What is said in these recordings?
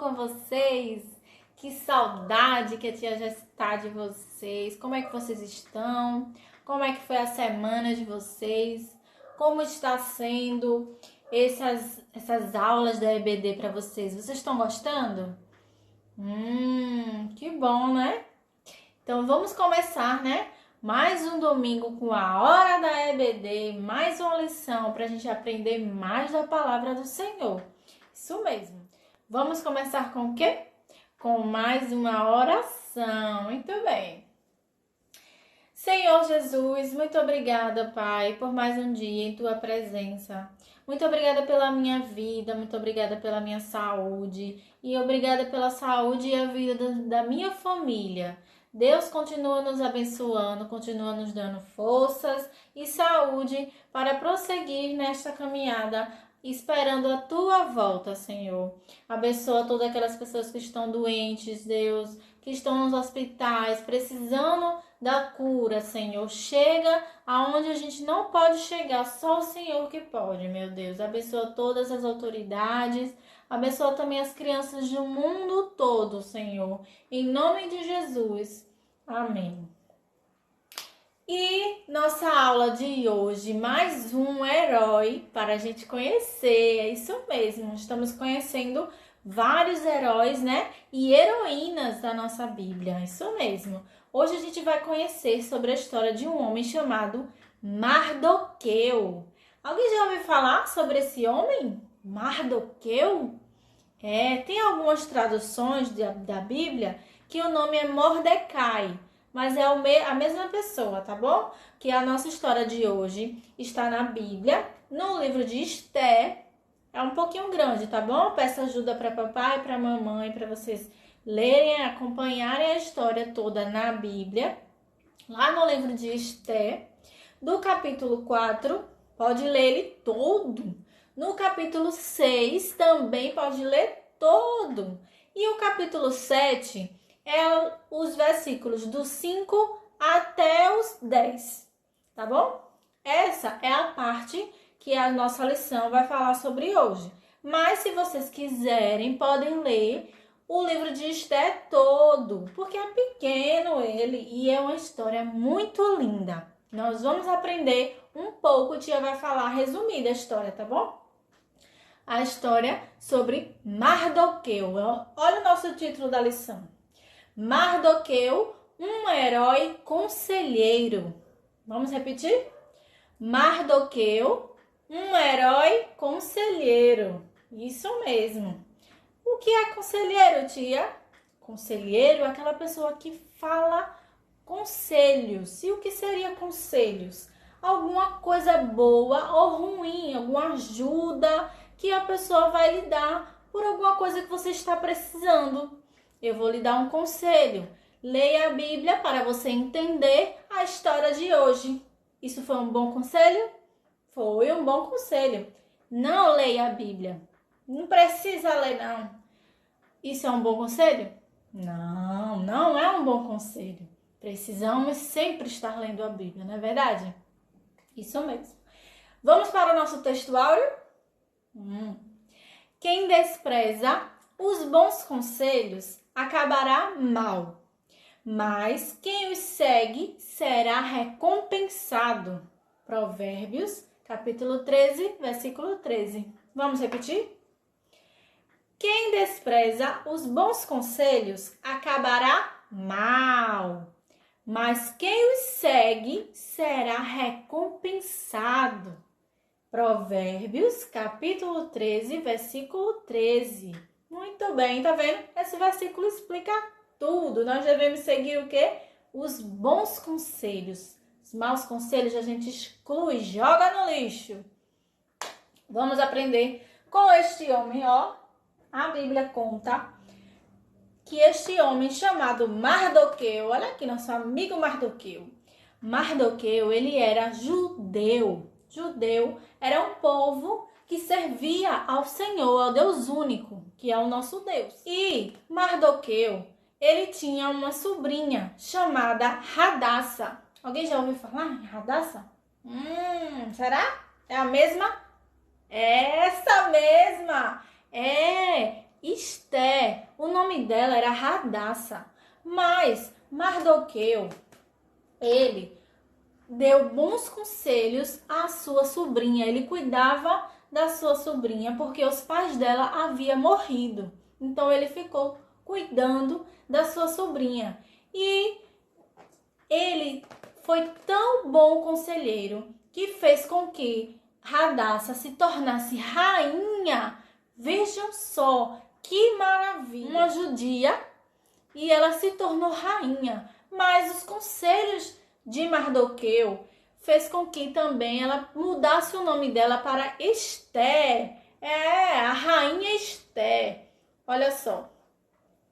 com vocês? Que saudade que a tia já está de vocês. Como é que vocês estão? Como é que foi a semana de vocês? Como está sendo essas aulas da EBD para vocês? Vocês estão gostando? Que bom, né? Então vamos começar, né? Mais um domingo com a hora da EBD, mais uma lição para a gente aprender mais da palavra do Senhor. Isso mesmo. Vamos começar com o quê? Com mais uma oração. Muito bem. Senhor Jesus, muito obrigada, Pai, por mais um dia em Tua presença. Muito obrigada pela minha vida, muito obrigada pela minha saúde e obrigada pela saúde e a vida da minha família. Deus continua nos abençoando, continua nos dando forças e saúde para prosseguir nesta caminhada, esperando a Tua volta, Senhor. Abençoa todas aquelas pessoas que estão doentes, Deus, que estão nos hospitais, precisando da cura, Senhor. Chega aonde a gente não pode chegar, só o Senhor que pode, meu Deus. Abençoa todas as autoridades, abençoa também as crianças do mundo todo, Senhor. Em nome de Jesus. Amém. E nossa aula de hoje, mais um herói para a gente conhecer. É isso mesmo, estamos conhecendo vários heróis, né? E heroínas da nossa Bíblia, isso mesmo. Hoje a gente vai conhecer sobre a história de um homem chamado Mardoqueu. Alguém já ouviu falar sobre esse homem? Mardoqueu? Tem algumas traduções da Bíblia que o nome é Mordecai, mas é a mesma pessoa, tá bom? Que a nossa história de hoje está na Bíblia, no livro de Esté. É um pouquinho grande, tá bom? Peço ajuda para papai e para mamãe, para vocês lerem, acompanharem a história toda na Bíblia. Lá no livro de Esté, do capítulo 4, pode ler ele todo. No capítulo 6, também pode ler todo. E o capítulo 7 é os versículos do 5 até os 10, tá bom? Essa é a parte que a nossa lição vai falar sobre hoje. Mas se vocês quiserem, podem ler o livro de Esté todo, porque é pequeno ele e é uma história muito linda. Nós vamos aprender um pouco, tia vai falar resumida a história, tá bom? A história sobre Mardoqueu. Olha o nosso título da lição. Mardoqueu, um herói conselheiro. Vamos repetir? Mardoqueu, um herói conselheiro. Isso mesmo. O que é conselheiro, tia? Conselheiro é aquela pessoa que fala conselhos. E o que seria conselhos? Alguma coisa boa ou ruim, alguma ajuda que a pessoa vai lhe dar por alguma coisa que você está precisando. Eu vou lhe dar um conselho. Leia a Bíblia para você entender a história de hoje. Isso foi um bom conselho? Foi um bom conselho. Não leia a Bíblia. Não precisa ler, não. Isso é um bom conselho? Não, não é um bom conselho. Precisamos sempre estar lendo a Bíblia, não é verdade? Isso mesmo. Vamos para o nosso textuário? Quem despreza os bons conselhos acabará mal, mas quem os segue será recompensado. Provérbios, capítulo 13, versículo 13. Vamos repetir? Quem despreza os bons conselhos acabará mal, mas quem os segue será recompensado. Provérbios, capítulo 13, versículo 13. Muito bem, tá vendo? Esse versículo explica tudo. Nós devemos seguir o quê? Os bons conselhos. Os maus conselhos a gente exclui, joga no lixo. Vamos aprender com este homem, ó. A Bíblia conta que este homem chamado Mardoqueu, olha aqui, nosso amigo Mardoqueu. Mardoqueu, ele era judeu. Judeu era um povo que servia ao Senhor, ao Deus único, que é o nosso Deus. E Mardoqueu, ele tinha uma sobrinha chamada Radassa. Alguém já ouviu falar em Radassa? Será? É a mesma? Essa mesma! Esté. O nome dela era Radassa. Mas Mardoqueu, ele deu bons conselhos à sua sobrinha. Ele cuidava da sua sobrinha porque os pais dela haviam morrido. Então ele ficou cuidando da sua sobrinha. E ele foi tão bom conselheiro que fez com que Radassa se tornasse rainha. Vejam só que maravilha! Uma judia, e ela se tornou rainha. Mas os conselhos de Mardoqueu fez com que também ela mudasse o nome dela para Esté. A rainha Esté. Olha só.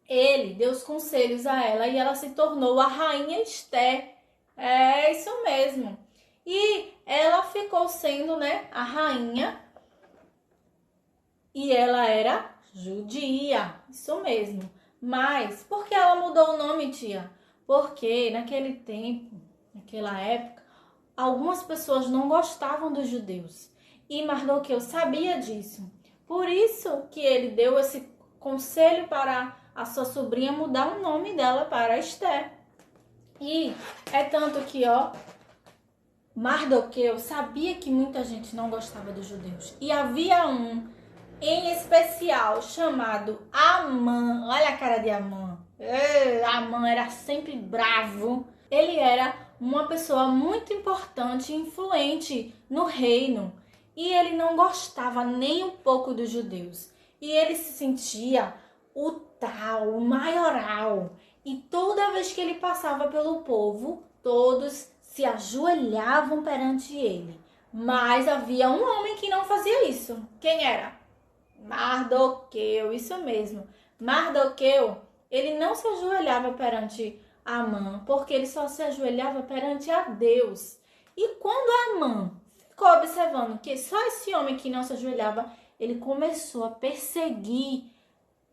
Ele deu os conselhos a ela e ela se tornou a rainha Esté. É isso mesmo. E ela ficou sendo, né, a rainha. E ela era judia. Isso mesmo. Mas por que ela mudou o nome, tia? Porque naquele tempo, naquela época, algumas pessoas não gostavam dos judeus. E Mardoqueu sabia disso. Por isso que ele deu esse conselho para a sua sobrinha mudar o nome dela para Esté. E é tanto que, Mardoqueu sabia que muita gente não gostava dos judeus. E havia um em especial chamado Amã. Olha a cara de Amã. Amã era sempre bravo. Ele era uma pessoa muito importante e influente no reino. E ele não gostava nem um pouco dos judeus. E ele se sentia o tal, o maioral. E toda vez que ele passava pelo povo, todos se ajoelhavam perante ele. Mas havia um homem que não fazia isso. Quem era? Mardoqueu, isso mesmo. Mardoqueu, ele não se ajoelhava perante Amã, porque ele só se ajoelhava perante a Deus. E quando Amã ficou observando que só esse homem que não se ajoelhava, ele começou a perseguir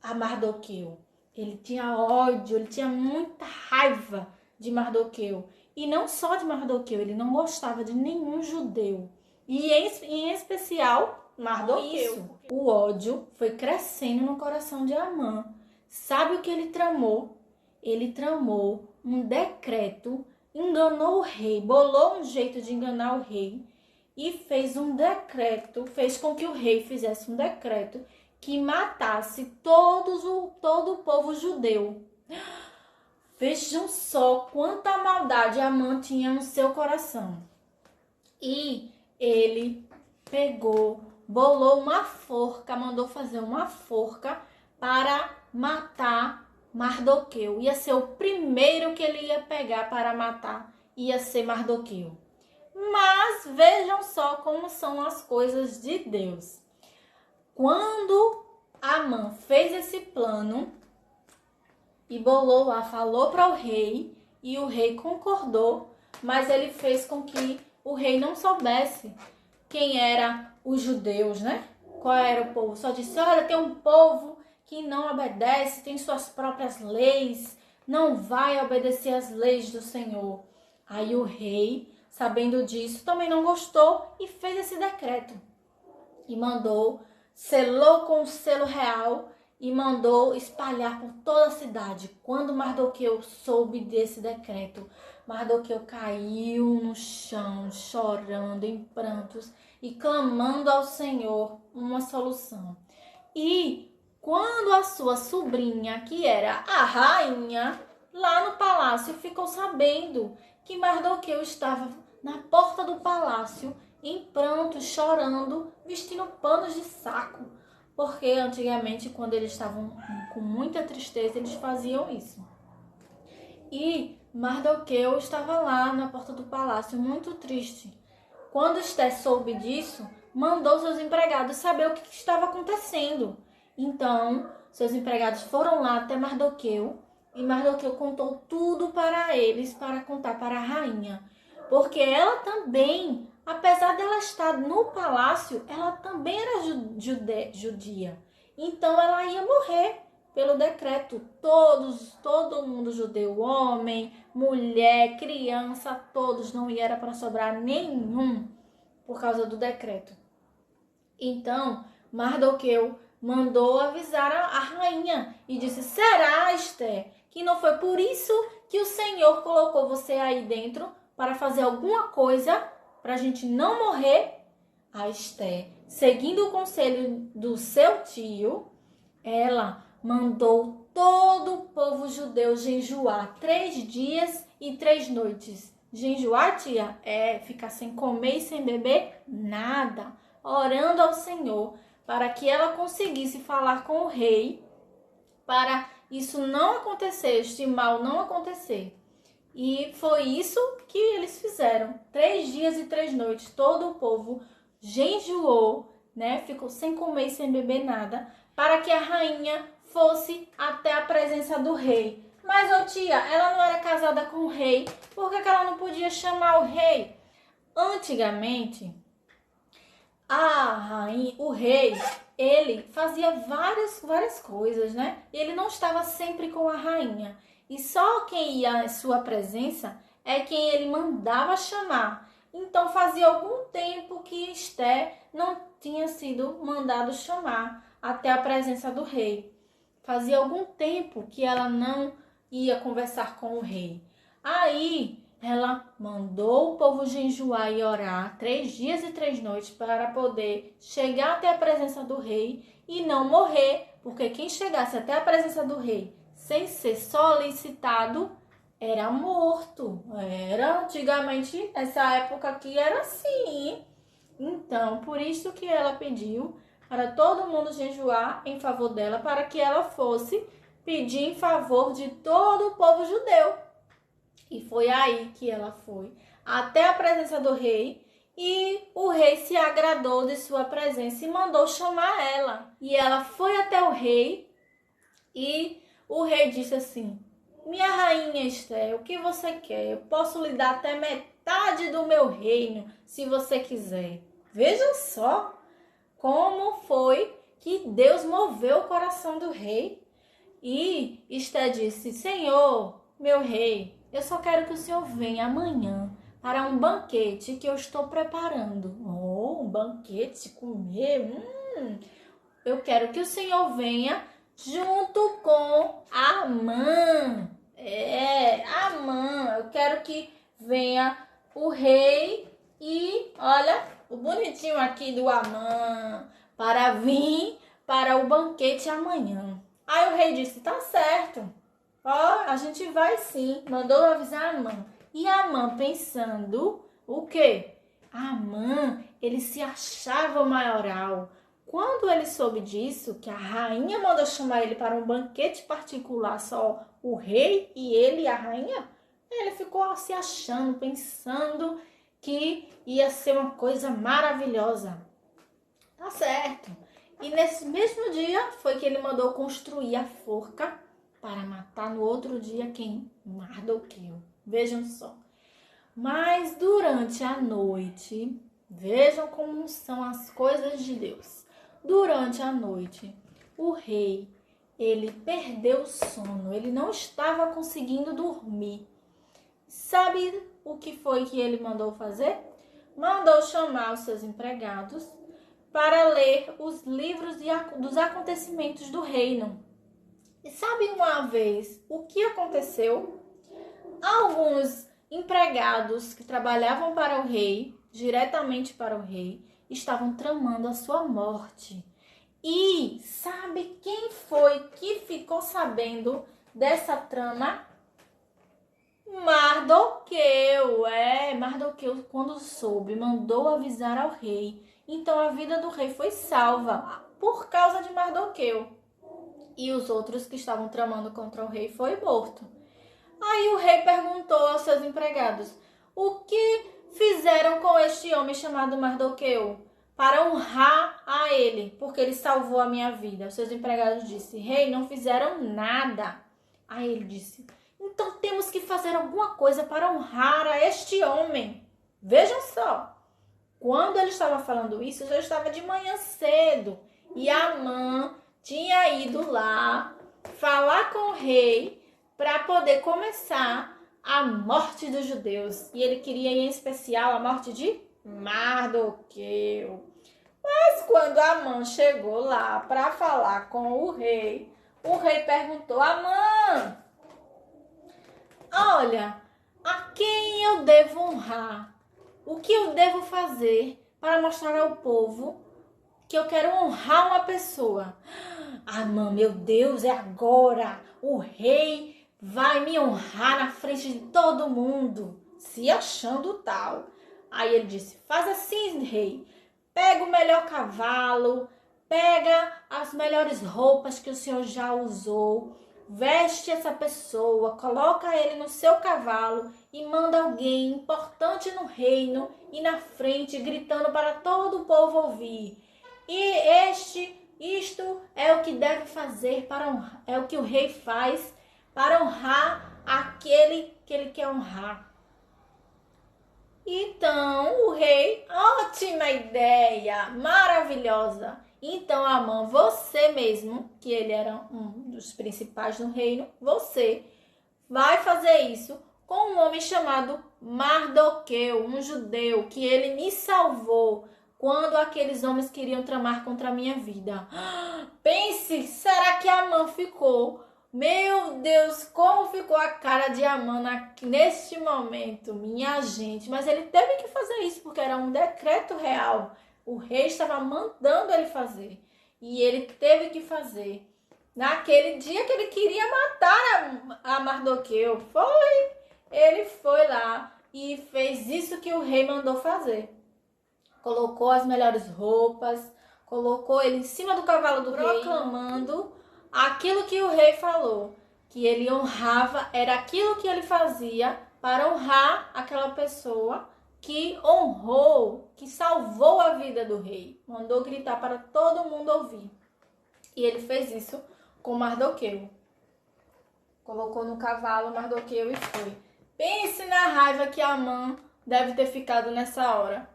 a Mardoqueu. Ele tinha ódio, ele tinha muita raiva de Mardoqueu. E não só de Mardoqueu, ele não gostava de nenhum judeu. E em especial Mardoqueu. O ódio foi crescendo no coração de Amã. Sabe o que ele tramou? Ele tramou um decreto, enganou o rei, bolou um jeito de enganar o rei e fez um decreto, fez com que o rei fizesse um decreto que matasse todo o povo judeu. Vejam só quanta maldade Amã tinha no seu coração. E ele bolou uma forca, mandou fazer uma forca para matar Mardoqueu. Ia ser o primeiro que ele ia pegar para matar, ia ser Mardoqueu. Mas vejam só como são as coisas de Deus. Quando Amã fez esse plano e bolou lá, falou para o rei, e o rei concordou, mas ele fez com que o rei não soubesse quem eram os judeus, né? Qual era o povo? Só disse, olha, tem um povo que não obedece, tem suas próprias leis, não vai obedecer às leis do Senhor. Aí o rei, sabendo disso, também não gostou e fez esse decreto. E mandou, selou com o selo real e mandou espalhar por toda a cidade. Quando Mardoqueu soube desse decreto, Mardoqueu caiu no chão, chorando, em prantos e clamando ao Senhor uma solução. E quando a sua sobrinha, que era a rainha, lá no palácio, ficou sabendo que Mardoqueu estava na porta do palácio, em prantos, chorando, vestindo panos de saco. Porque antigamente, quando eles estavam com muita tristeza, eles faziam isso. E Mardoqueu estava lá na porta do palácio, muito triste. Quando Esté soube disso, mandou seus empregados saber o que estava acontecendo. Então, seus empregados foram lá até Mardoqueu, e Mardoqueu contou tudo para eles, para contar para a rainha. Porque ela também, apesar dela estar no palácio, ela também era judia. Então, ela ia morrer pelo decreto. Todo mundo judeu, homem, mulher, criança, todos, não era para sobrar nenhum por causa do decreto. Então, Mardoqueu mandou avisar a rainha e disse: será, Esther, que não foi por isso que o Senhor colocou você aí dentro para fazer alguma coisa para a gente não morrer? A Esther, seguindo o conselho do seu tio, ela mandou todo o povo judeu jejuar 3 dias e 3 noites. Jejuar, tia, é ficar sem comer e sem beber nada, orando ao Senhor para que ela conseguisse falar com o rei, para isso não acontecer, este mal não acontecer. E foi isso que eles fizeram. 3 dias e 3 noites, todo o povo jejuou, né? Ficou sem comer e sem beber nada, para que a rainha fosse até a presença do rei. Mas, ô tia, ela não era casada com o rei, por que ela não podia chamar o rei? Antigamente, o rei, ele fazia várias coisas, né? Ele não estava sempre com a rainha. E só quem ia à sua presença é quem ele mandava chamar. Então fazia algum tempo que Esther não tinha sido mandado chamar até a presença do rei. Fazia algum tempo que ela não ia conversar com o rei. Aí ela mandou o povo jejuar e orar 3 dias e 3 noites para poder chegar até a presença do rei e não morrer, porque quem chegasse até a presença do rei sem ser solicitado era morto. Era antigamente, essa época aqui era assim. Então, por isso que ela pediu para todo mundo jejuar em favor dela, para que ela fosse pedir em favor de todo o povo judeu. E foi aí que ela foi até a presença do rei, e o rei se agradou de sua presença e mandou chamar ela. E ela foi até o rei, e o rei disse assim: minha rainha Esther, o que você quer? Eu posso lhe dar até metade do meu reino, se você quiser. Vejam só como foi que Deus moveu o coração do rei. E Esther disse: Senhor, meu rei, eu só quero que o senhor venha amanhã para um banquete que eu estou preparando. Oh, um banquete, comer? Eu quero que o senhor venha junto com Amã. Amã. Eu quero que venha o rei e, olha, o bonitinho aqui do Amã, para vir para o banquete amanhã. Aí o rei disse: tá certo. A gente vai sim. Mandou avisar Amã. E Amã, pensando o quê? Amã, ele se achava o maioral. Quando ele soube disso, que a rainha mandou chamar ele para um banquete particular, só o rei e ele e a rainha, ele ficou se achando, pensando que ia ser uma coisa maravilhosa. Tá certo. E nesse mesmo dia foi que ele mandou construir a forca para matar no outro dia quem? Mardoqueu. Vejam só. Mas durante a noite, vejam como são as coisas de Deus. Durante a noite, o rei, ele perdeu o sono, ele não estava conseguindo dormir. Sabe o que foi que ele mandou fazer? Mandou chamar os seus empregados para ler os livros dos acontecimentos do reino. E sabe uma vez o que aconteceu? Alguns empregados que trabalhavam para o rei, diretamente para o rei, estavam tramando a sua morte. E sabe quem foi que ficou sabendo dessa trama? Mardoqueu. Mardoqueu, quando soube, mandou avisar ao rei. Então a vida do rei foi salva por causa de Mardoqueu. E os outros que estavam tramando contra o rei foi morto. Aí o rei perguntou aos seus empregados: o que fizeram com este homem chamado Mardoqueu para honrar a ele, porque ele salvou a minha vida? Os seus empregados disseram: rei, não fizeram nada. Aí ele disse: então temos que fazer alguma coisa para honrar a este homem. Vejam só, quando ele estava falando isso, já estava de manhã cedo, e Amã tinha ido lá falar com o rei para poder começar a morte dos judeus. E ele queria, em especial, a morte de Mardoqueu. Mas quando Amã chegou lá para falar com o rei perguntou: Amã, olha, a quem eu devo honrar? O que eu devo fazer para mostrar ao povo que eu quero honrar uma pessoa? Amã, meu Deus, é agora! O rei vai me honrar na frente de todo mundo, se achando tal. Aí ele disse: faz assim, rei. Pega o melhor cavalo, pega as melhores roupas que o senhor já usou, veste essa pessoa, coloca ele no seu cavalo e manda alguém importante no reino ir na frente, gritando para todo o povo ouvir. E isto é o que deve fazer para honrar, é o que o rei faz para honrar aquele que ele quer honrar. Então o rei, ótima ideia, maravilhosa. Então Amã, você mesmo, que ele era um dos principais no reino, você vai fazer isso com um homem chamado Mardoqueu, um judeu, que ele me salvou quando aqueles homens queriam tramar contra a minha vida. Pense, será que Amã ficou? Meu Deus, como ficou a cara de Amã neste momento, minha gente. Mas ele teve que fazer isso porque era um decreto real. O rei estava mandando ele fazer. E ele teve que fazer. Naquele dia que ele queria matar a Mardoqueu, ele foi lá e fez isso que o rei mandou fazer. Colocou as melhores roupas, colocou ele em cima do cavalo do rei, proclamando aquilo que o rei falou, que ele honrava, era aquilo que ele fazia para honrar aquela pessoa que honrou, que salvou a vida do rei. Mandou gritar para todo mundo ouvir. E ele fez isso com Mardoqueu. Colocou no cavalo Mardoqueu e foi. Pense na raiva que Amã deve ter ficado nessa hora.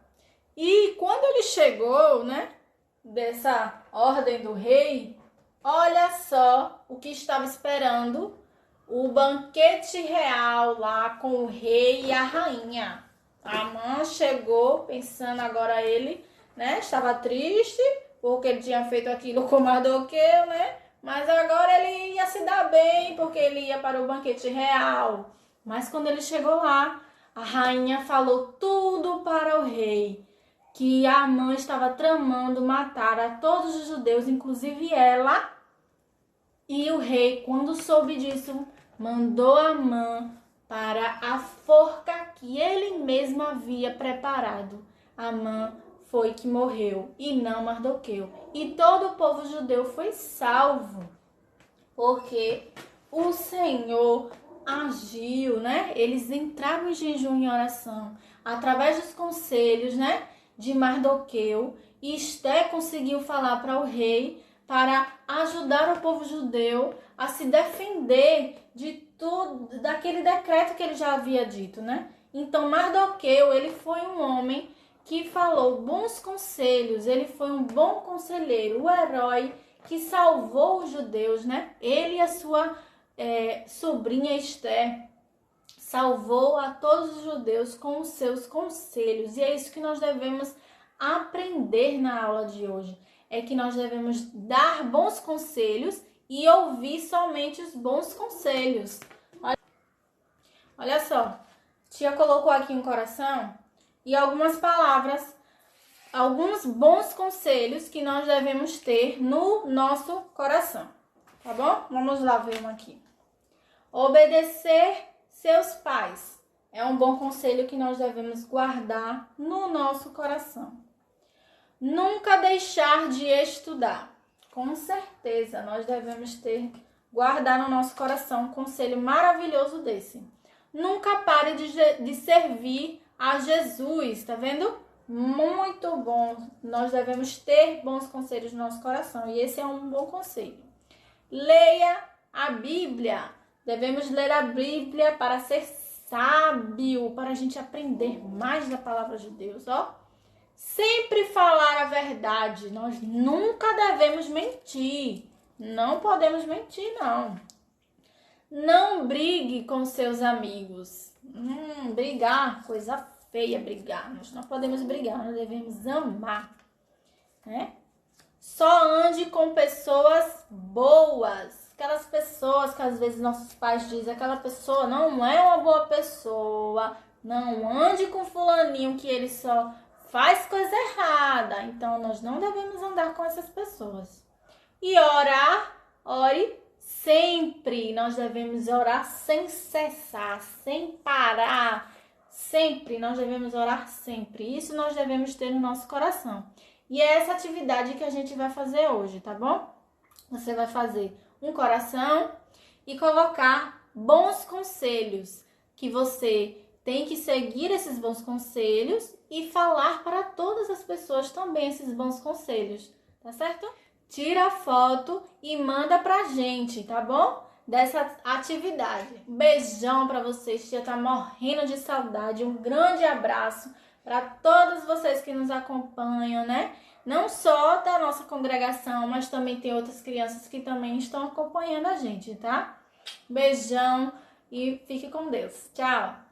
E quando ele chegou, dessa ordem do rei, olha só o que estava esperando o banquete real lá com o rei e a rainha. Amã chegou pensando agora ele, estava triste porque ele tinha feito aquilo com Mardoqueu, mas agora ele ia se dar bem porque ele ia para o banquete real. Mas quando ele chegou lá, a rainha falou tudo para o rei, que Amã estava tramando matar a todos os judeus, inclusive ela. E o rei, quando soube disso, mandou Amã para a forca que ele mesmo havia preparado. Amã foi que morreu e não Mardoqueu. E todo o povo judeu foi salvo, porque o Senhor agiu, Eles entraram em jejum e oração através dos conselhos, de Mardoqueu. E Esté conseguiu falar para o rei para ajudar o povo judeu a se defender de tudo, daquele decreto que ele já havia dito, Então Mardoqueu, ele foi um homem que falou bons conselhos, ele foi um bom conselheiro, o herói que salvou os judeus, Ele e a sua sobrinha Esté salvou a todos os judeus com os seus conselhos. E é isso que nós devemos aprender na aula de hoje. É que nós devemos dar bons conselhos e ouvir somente os bons conselhos. Olha só, tia colocou aqui um coração e algumas palavras, alguns bons conselhos que nós devemos ter no nosso coração. Tá bom? Vamos lá ver um aqui. Obedecer seus pais é um bom conselho que nós devemos guardar no nosso coração. Nunca deixar de estudar. Com certeza, nós devemos guardar no nosso coração um conselho maravilhoso desse. Nunca pare de servir a Jesus, tá vendo? Muito bom. Nós devemos ter bons conselhos no nosso coração e esse é um bom conselho. Leia a Bíblia. Devemos ler a Bíblia para ser sábio, para a gente aprender mais da palavra de Deus, ó. Sempre falar a verdade. Nós nunca devemos mentir. Não podemos mentir, não. Não brigue com seus amigos. Brigar, coisa feia brigar. Nós não podemos brigar, nós devemos amar. né? Só ande com pessoas boas. Aquelas pessoas que às vezes nossos pais dizem, aquela pessoa não é uma boa pessoa. Não ande com fulaninho que ele só faz coisa errada. Então, nós não devemos andar com essas pessoas. E orar, ore sempre. Nós devemos orar sem cessar, sem parar. Sempre, nós devemos orar sempre. Isso nós devemos ter no nosso coração. E é essa atividade que a gente vai fazer hoje, tá bom? Você vai fazer um coração e colocar bons conselhos, que você tem que seguir esses bons conselhos e falar para todas as pessoas também esses bons conselhos, tá certo? Tira a foto e manda pra gente, tá bom? Dessa atividade. Um beijão pra vocês, tia tá morrendo de saudade. Um grande abraço para todos vocês que nos acompanham, né? Não só da nossa congregação, mas também tem outras crianças que também estão acompanhando a gente, tá? Beijão e fique com Deus. Tchau!